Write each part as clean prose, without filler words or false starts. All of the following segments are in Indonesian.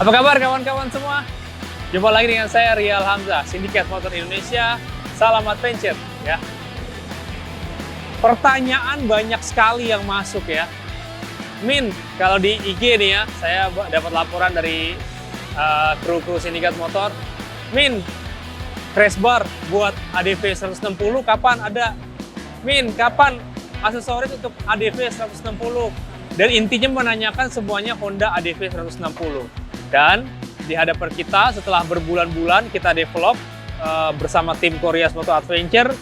Apa kabar kawan-kawan semua? Jumpa lagi dengan saya Rial Hamzah, Sindikat Motor Indonesia. Salam adventure ya. Pertanyaan banyak sekali yang masuk ya. Min, kalau di IG nih ya, saya dapat laporan dari kru-kru Sindikat Motor. Min, crash bar buat ADV 160 kapan ada? Min, kapan aksesoris untuk ADV 160? Dan intinya menanyakan semuanya Honda ADV 160. Dan di hadapan kita setelah berbulan-bulan kita develop bersama tim Koreas Moto Adventure,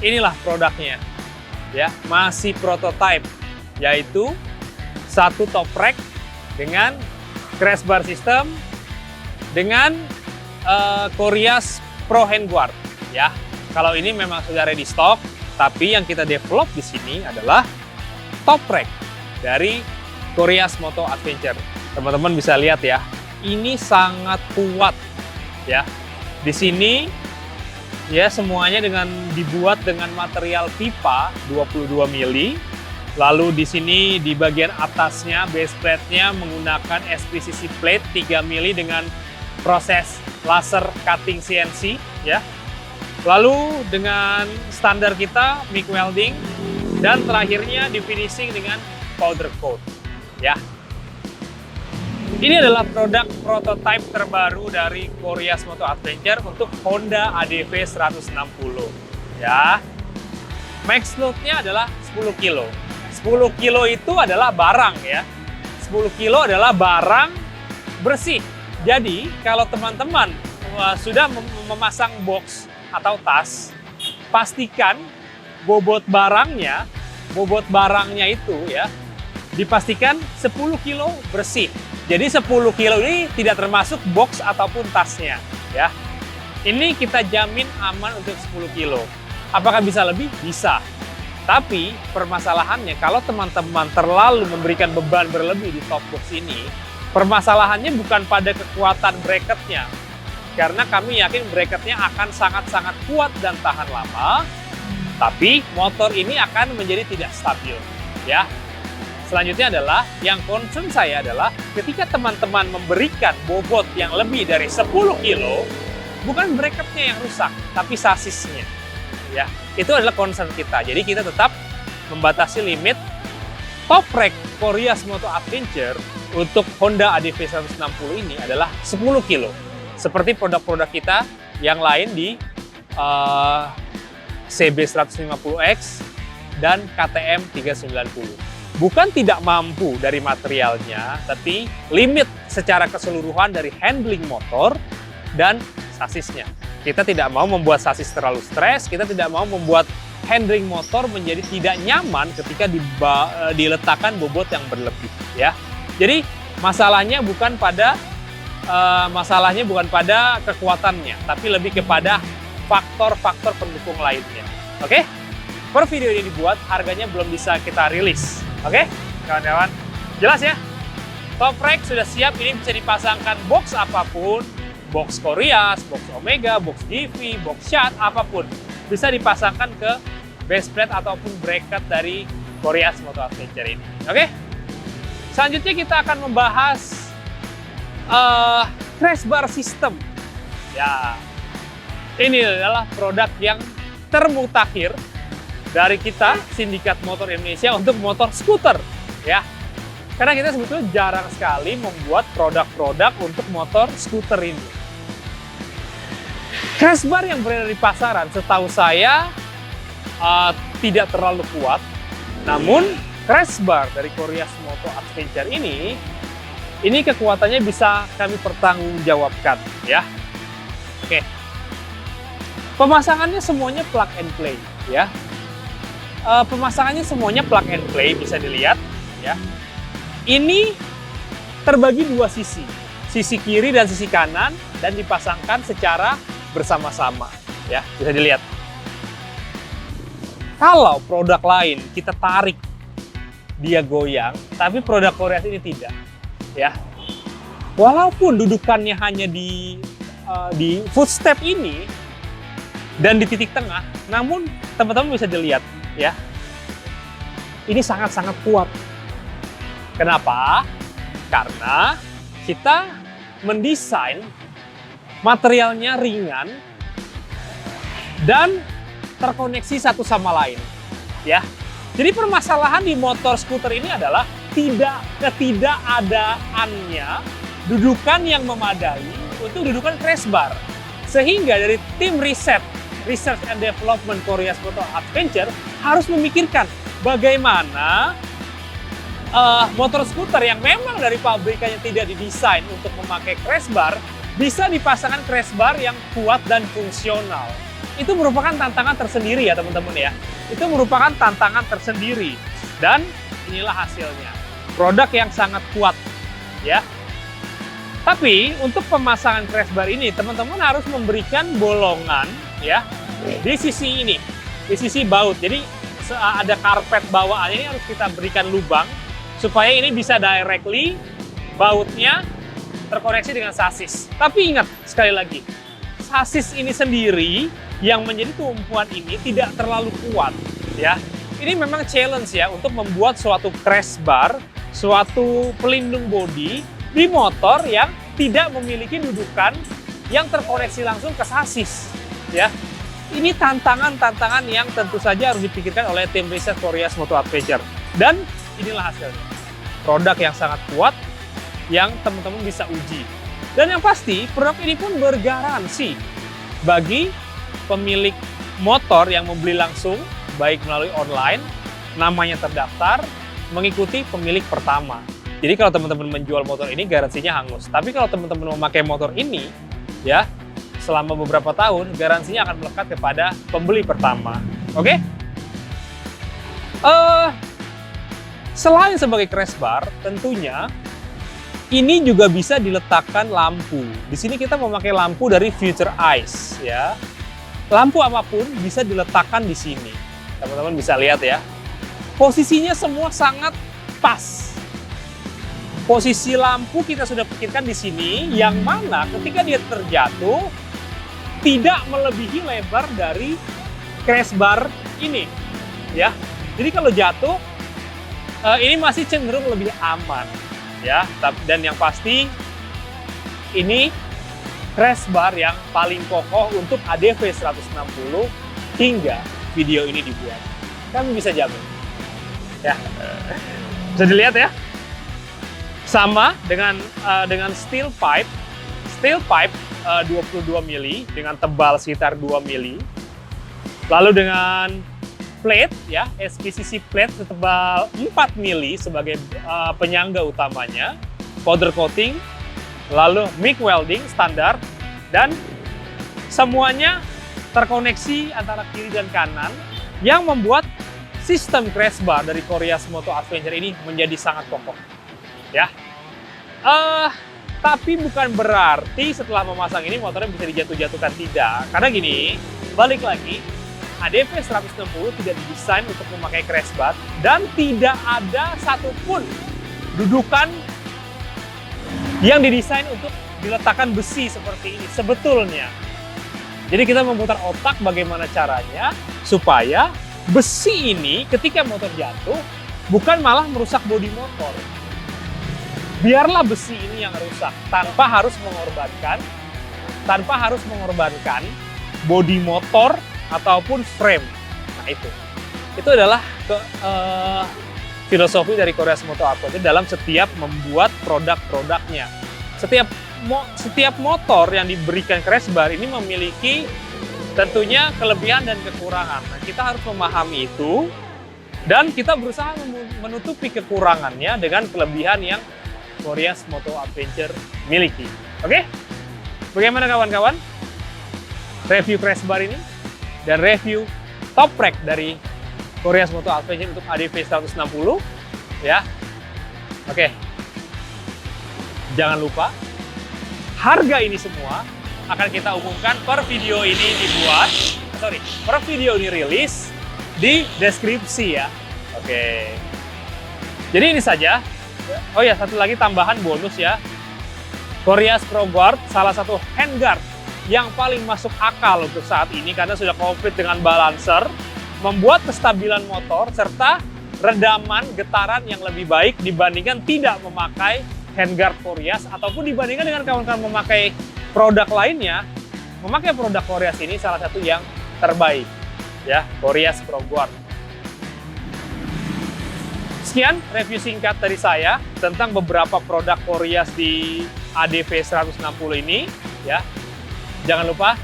inilah produknya ya, masih prototype, yaitu satu top rack dengan crash bar system dengan Koreas Pro Handguard ya. Kalau ini memang sudah ready stock, tapi yang kita develop di sini adalah top rack dari Koreas Moto Adventure. Teman-teman bisa lihat ya, ini sangat kuat ya. Di sini ya semuanya dibuat dengan material pipa 22 mili. Lalu di sini di bagian atasnya base plate-nya menggunakan SPCC plate 3 mili dengan proses laser cutting CNC ya. Lalu dengan standar kita MIG welding, dan terakhirnya di finishing dengan powder coat ya. Ini adalah produk prototipe terbaru dari Koreas Moto Adventure untuk Honda ADV 160 ya. Max load-nya adalah 10 kilo. 10 kilo itu adalah barang ya. 10 kilo adalah barang bersih. Jadi kalau teman-teman sudah memasang box atau tas, pastikan bobot barangnya itu ya dipastikan 10 kilo bersih. Jadi 10 kilo ini tidak termasuk box ataupun tasnya ya. Ini kita jamin aman untuk 10 kilo. Apakah bisa lebih? Bisa. Tapi permasalahannya kalau teman-teman terlalu memberikan beban berlebih di top box ini, permasalahannya bukan pada kekuatan bracketnya. Karena kami yakin bracketnya akan sangat-sangat kuat dan tahan lama, tapi motor ini akan menjadi tidak stabil ya. Selanjutnya adalah, yang concern saya adalah ketika teman-teman memberikan bobot yang lebih dari 10 kilo, bukan bracketnya yang rusak, tapi sasisnya. Ya, itu adalah concern kita. Jadi kita tetap membatasi limit top rack Koreas Moto Adventure untuk Honda ADV 160 ini adalah 10 kilo. Seperti produk-produk kita yang lain di CB150X dan KTM 390. Bukan tidak mampu dari materialnya, tapi limit secara keseluruhan dari handling motor dan sasisnya. Kita tidak mau membuat sasis terlalu stres, kita tidak mau membuat handling motor menjadi tidak nyaman ketika diletakkan bobot yang berlebih ya. Jadi masalahnya bukan pada kekuatannya, tapi lebih kepada faktor-faktor pendukung lainnya. Oke? Per video ini dibuat, harganya belum bisa kita rilis. Oke, kawan-kawan, jelas ya? Top rack sudah siap, ini bisa dipasangkan box apapun, box Koreas, box Omega, box GV, box Shad, apapun. Bisa dipasangkan ke base plate ataupun bracket dari Koreas Moto Adventure ini. Oke? Selanjutnya kita akan membahas crash bar system. Ya, ini adalah produk yang termutakhir dari kita Sindikat Motor Indonesia untuk motor skuter ya. Karena kita sebetulnya jarang sekali membuat produk-produk untuk motor skuter ini. Crash bar yang beredar di pasaran setahu saya tidak terlalu kuat. Namun crash bar dari Koreas Moto Adventure ini kekuatannya bisa kami pertanggungjawabkan ya. Oke. Pemasangannya semuanya plug and play ya. Pemasangannya semuanya plug and play, bisa dilihat ya. Ini terbagi dua sisi kiri dan sisi kanan, dan dipasangkan secara bersama-sama ya, bisa dilihat. Kalau produk lain kita tarik dia goyang, tapi produk Koreas ini tidak ya. Walaupun dudukannya hanya di footstep ini dan di titik tengah, namun teman-teman bisa dilihat ya, ini sangat-sangat kuat. Kenapa? Karena kita mendesain materialnya ringan dan terkoneksi satu sama lain, ya. Jadi permasalahan di motor skuter ini adalah ketidakadaannya dudukan yang memadai untuk dudukan crash bar. Sehingga dari tim Research and Development Korea's Motor Adventure harus memikirkan bagaimana motor skuter yang memang dari pabrikannya tidak didesain untuk memakai crash bar bisa dipasangkan crash bar yang kuat dan fungsional. Itu merupakan tantangan tersendiri ya teman-teman ya. Itu merupakan tantangan tersendiri. Dan inilah hasilnya. Produk yang sangat kuat ya. Tapi untuk pemasangan crash bar ini teman-teman harus memberikan bolongan ya di sisi ini, di sisi baut. Jadi ada karpet bawaannya ini harus kita berikan lubang supaya ini bisa directly bautnya terkoneksi dengan sasis. Tapi ingat sekali lagi, sasis ini sendiri yang menjadi tumpuan ini tidak terlalu kuat ya. Ini memang challenge ya untuk membuat suatu crash bar, suatu pelindung bodi di motor yang tidak memiliki dudukan yang terkoneksi langsung ke sasis ya. Ini tantangan-tantangan yang tentu saja harus dipikirkan oleh tim riset Korea's Motor Adventure. Dan inilah hasilnya. Produk yang sangat kuat yang teman-teman bisa uji. Dan yang pasti produk ini pun bergaransi bagi pemilik motor yang membeli langsung, baik melalui online, namanya terdaftar, mengikuti pemilik pertama. Jadi kalau teman-teman menjual motor ini garansinya hangus. Tapi kalau teman-teman memakai motor ini, ya selama beberapa tahun, garansinya akan melekat kepada pembeli pertama. Oke? Selain sebagai crash bar, tentunya ini juga bisa diletakkan lampu. Di sini kita memakai lampu dari Future Eyes, ya. Lampu apapun bisa diletakkan di sini. Teman-teman bisa lihat ya. Posisinya semua sangat pas. Posisi lampu kita sudah pikirkan di sini, yang mana ketika dia terjatuh tidak melebihi lebar dari crash bar ini, ya. Jadi kalau jatuh, ini masih cenderung lebih aman, ya. Dan yang pasti ini crash bar yang paling kokoh untuk ADV 160 hingga video ini dibuat. Kami bisa jamin, ya. Bisa dilihat ya. Sama dengan steel pipe 22 mili dengan tebal sekitar 2 mili. Lalu dengan plate ya, SPCC plate setebal 4 mili sebagai penyangga utamanya, powder coating, lalu MIG welding standar, dan semuanya terkoneksi antara kiri dan kanan yang membuat sistem crash bar dari Korea's Motor Adventure ini menjadi sangat kokoh. Ya, tapi bukan berarti setelah memasang ini motornya bisa dijatuh-jatuhkan, tidak. Karena gini, balik lagi, ADV 160 tidak didesain untuk memakai crash bar dan tidak ada satupun dudukan yang didesain untuk diletakkan besi seperti ini sebetulnya. Jadi kita memutar otak bagaimana caranya supaya besi ini ketika motor jatuh bukan malah merusak bodi motor. Biarlah besi ini yang rusak tanpa harus mengorbankan bodi motor ataupun frame. Nah itu adalah filosofi dari Korea's Motor Adventure dalam setiap membuat produk-produknya. Setiap motor yang diberikan crash bar ini memiliki tentunya kelebihan dan kekurangan. Nah, kita harus memahami itu dan kita berusaha menutupi kekurangannya dengan kelebihan yang Korea's Motor Adventure miliki. Oke? Bagaimana kawan-kawan? Review crash bar ini dan review top rack dari Korea's Motor Adventure untuk ADV 160 ya. Oke. Jangan lupa harga ini semua akan kita umumkan per video ini per video ini rilis di deskripsi ya. Oke. Jadi ini saja. Oh ya, satu lagi tambahan bonus ya. Korea's Pro Guard, salah satu handguard yang paling masuk akal untuk saat ini karena sudah komplit dengan balancer, membuat kestabilan motor serta redaman getaran yang lebih baik dibandingkan tidak memakai handguard Koreas, ataupun dibandingkan dengan kawan-kawan memakai produk lainnya, memakai produk Koreas ini salah satu yang terbaik, ya, Koreas Pro Guard. Sekian review singkat dari saya tentang beberapa produk Koreas di ADV 160 ini, ya. Jangan lupa.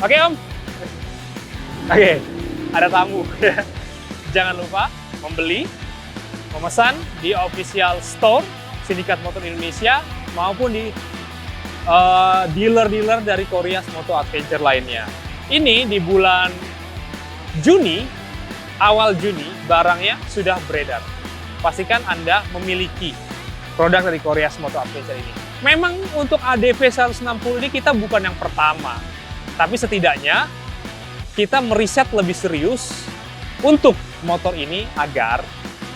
Oke, Om. Oke, ada tamu. Jangan lupa membeli, memesan di official store Sindikat Motor Indonesia maupun di dealer-dealer dari Koreas Moto Adventure lainnya. Ini di bulan Juni, awal Juni, barangnya sudah beredar. Pastikan Anda memiliki produk dari Koreas Moto Adventure ini. Memang untuk ADV 160 ini kita bukan yang pertama, tapi setidaknya kita meriset lebih serius untuk motor ini agar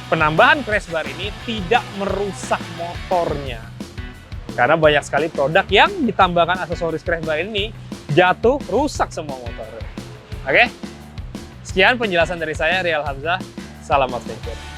penambahan crash bar ini tidak merusak motornya. Karena banyak sekali produk yang ditambahkan aksesoris crash bar ini jatuh, rusak semua motor. Oke? Sekian penjelasan dari saya, Rial Hamzah. Salam adventure.